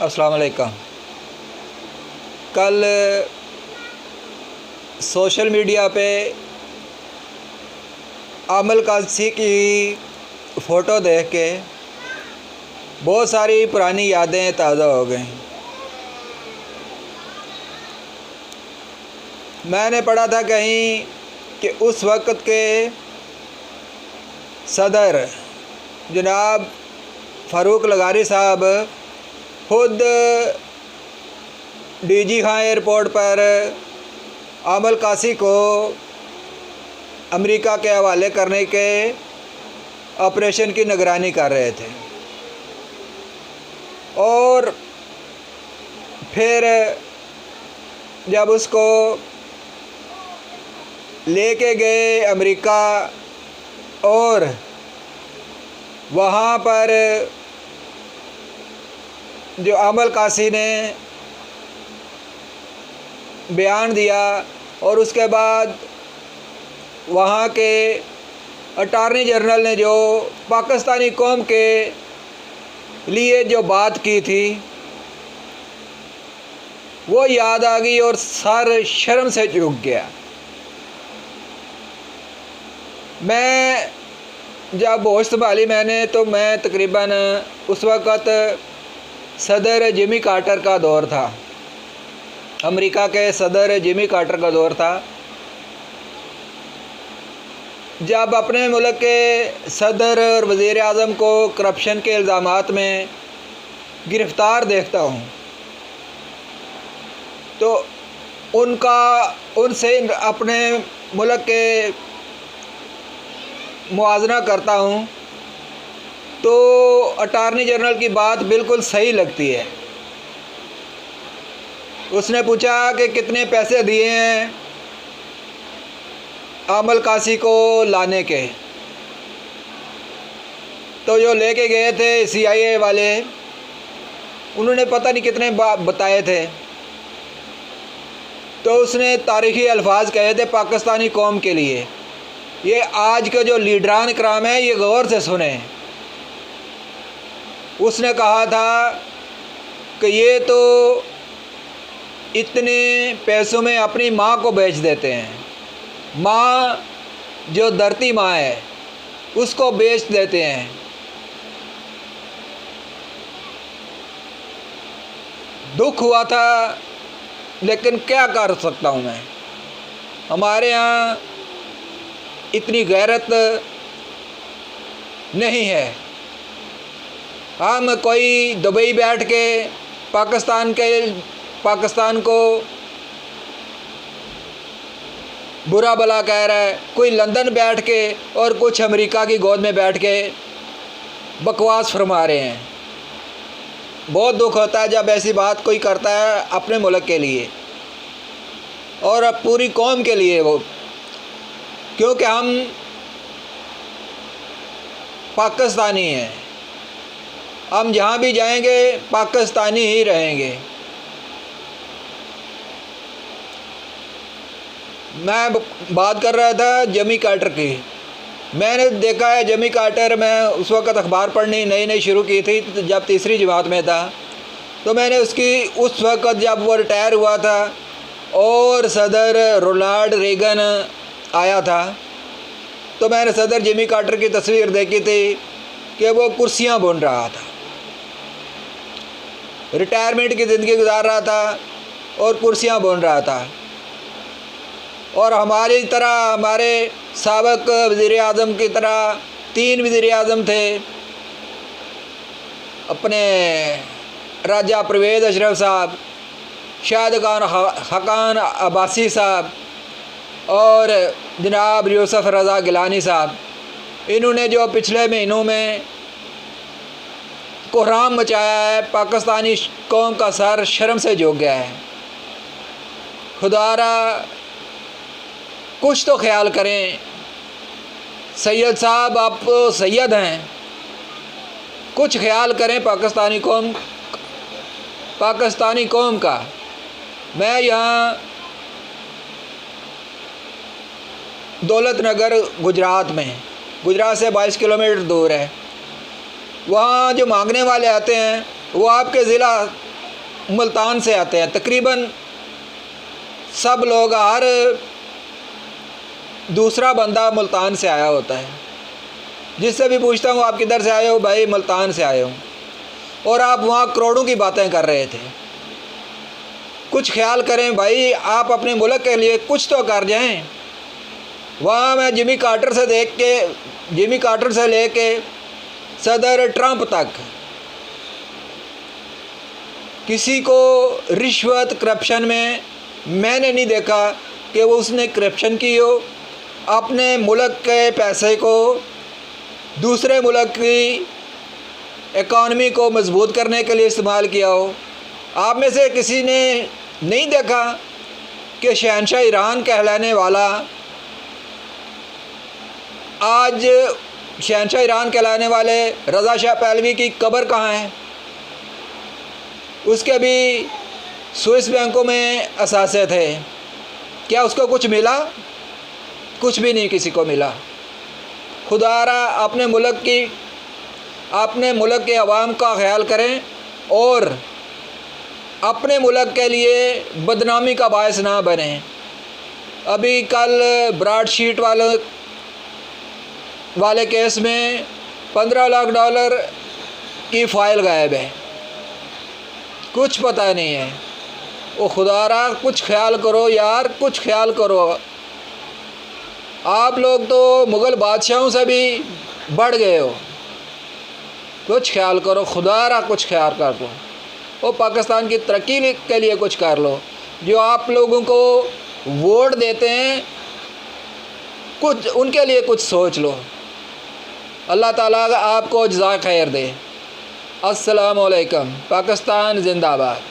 अस्सलाम वालेकुम। कल सोशल मीडिया पे आमल कासी की फ़ोटो देख के बहुत सारी पुरानी यादें ताज़ा हो गईं। मैंने पढ़ा था कहीं कि उस वक़्त के सदर जनाब फ़ारूक लगारी साहब खुद डीजी खां एयरपोर्ट पर आमल कासी को अमेरिका के हवाले करने के ऑपरेशन की निगरानी कर रहे थे और फिर जब उसको लेके गए अमेरिका और वहाँ पर जो आमल कासी ने बयान दिया और उसके बाद वहाँ के अटॉर्नी जनरल ने जो पाकिस्तानी कौम के लिए जो बात की थी वो याद आ गई और सर शर्म से झुक गया। मैं जब होश संभाली मैंने तो मैं तकरीबन उस वक़्त सदर जिमी कार्टर का दौर था, अमेरिका के सदर जिमी कार्टर का दौर था। जब अपने मुल्क के सदर और वज़ीर आज़म को करप्शन के इल्ज़ामात में गिरफ़्तार देखता हूँ तो उनसे अपने मुल्क के मुआवजा करता हूँ तो अटॉर्नी जनरल की बात बिल्कुल सही लगती है। उसने पूछा कि कितने पैसे दिए हैं आमल कासी को लाने के, तो जो लेके गए थे CIA वाले उन्होंने पता नहीं कितने बताए थे। तो उसने तारीख़ी अल्फाज कहे थे पाकिस्तानी कौम के लिए। ये आज का जो लीडरान कराम है ये गौर से सुने। उसने कहा था कि ये तो इतने पैसों में अपनी माँ को बेच देते हैं, माँ जो धरती माँ है उसको बेच देते हैं। दुख हुआ था लेकिन क्या कर सकता हूँ मैं। हमारे यहाँ इतनी गैरत नहीं है। हम कोई दुबई बैठ के पाकिस्तान को बुरा भला कह रहा है, कोई लंदन बैठ के और कुछ अमेरिका की गोद में बैठ के बकवास फरमा रहे हैं। बहुत दुख होता है जब ऐसी बात कोई करता है अपने मुल्क के लिए और अब पूरी कौम के लिए वो, क्योंकि हम पाकिस्तानी हैं। हम जहाँ भी जाएंगे पाकिस्तानी ही रहेंगे। मैं बात कर रहा था जिमी कार्टर की। मैंने देखा है जिमी कार्टर, मैं उस वक़्त अखबार पढ़नी नई शुरू की थी जब तीसरी जमात में था। तो मैंने उसकी उस वक़्त जब वो रिटायर हुआ था और सदर रोनाल्ड रेगन आया था तो मैंने सदर जिमी कार्टर की तस्वीर देखी थी कि वो कुर्सियाँ बुन रहा था, रिटायरमेंट की ज़िंदगी गुजार रहा था और कुर्सियाँ बुन रहा था। और हमारी तरह हमारे साबिक़ वज़ीर आज़म की तरह 3 वज़ीर आज़म थे, अपने राजा परवेज़ अशरफ साहब, शाहिद खान अब्बासी साहब और जनाब यूसुफ रज़ा गिलानी साहब। इन्होंने जो पिछले महीनों में कोहराम मचाया है, पाकिस्तानी कौम का सर शर्म से झुक गया है। खुदारा कुछ तो ख्याल करें। सैयद साहब आप सैयद हैं, कुछ ख्याल करें पाकिस्तानी कौम का। मैं यहाँ दौलत नगर गुजरात में, गुजरात से 22 किलोमीटर दूर है। वहाँ जो मांगने वाले आते हैं वो आपके ज़िला मुल्तान से आते हैं। तकरीबन सब लोग, हर दूसरा बंदा मुल्तान से आया होता है। जिससे भी पूछता हूँ आप किधर से आए हो, भाई मुल्तान से आए हो। और आप वहाँ करोड़ों की बातें कर रहे थे। कुछ ख्याल करें भाई, आप अपने मुल्क के लिए कुछ तो कर जाएं। वहाँ मैं जिमी कार्टर से लेके सदर ट्रंप तक किसी को रिश्वत करप्शन में मैंने नहीं देखा कि वो उसने करप्शन की हो, अपने मुल्क के पैसे को दूसरे मुल्क की इकॉनमी को मजबूत करने के लिए इस्तेमाल किया हो। आप में से किसी ने नहीं देखा कि शहंशाह ईरान कहलाने वाला आज शहंशाह ईरान कहलाने वाले रज़ा शाह पहलवी की कब्र कहाँ है? उसके भी स्विस बैंकों में असासे थे। क्या उसको कुछ मिला? कुछ भी नहीं किसी को मिला। खुदारा अपने मुल्क के अवाम का ख्याल करें और अपने मुल्क के लिए बदनामी का बायस ना बने। अभी कल ब्रॉडशीट वाले केस में $15 लाख की फ़ाइल गायब है। कुछ पता नहीं है। ओ खुदारा कुछ ख्याल करो यार, कुछ ख्याल करो। आप लोग तो मुग़ल बादशाहों से भी बढ़ गए हो। कुछ ख्याल करो खुदारा, कुछ ख्याल कर लो। वो पाकिस्तान की तरक्की के लिए कुछ कर लो। जो आप लोगों को वोट देते हैं, कुछ उनके लिए कुछ सोच लो। अल्लाह ताला आपको जज़ा खैर दे। अस्सलामु अलैकुम। पाकिस्तान जिंदाबाद।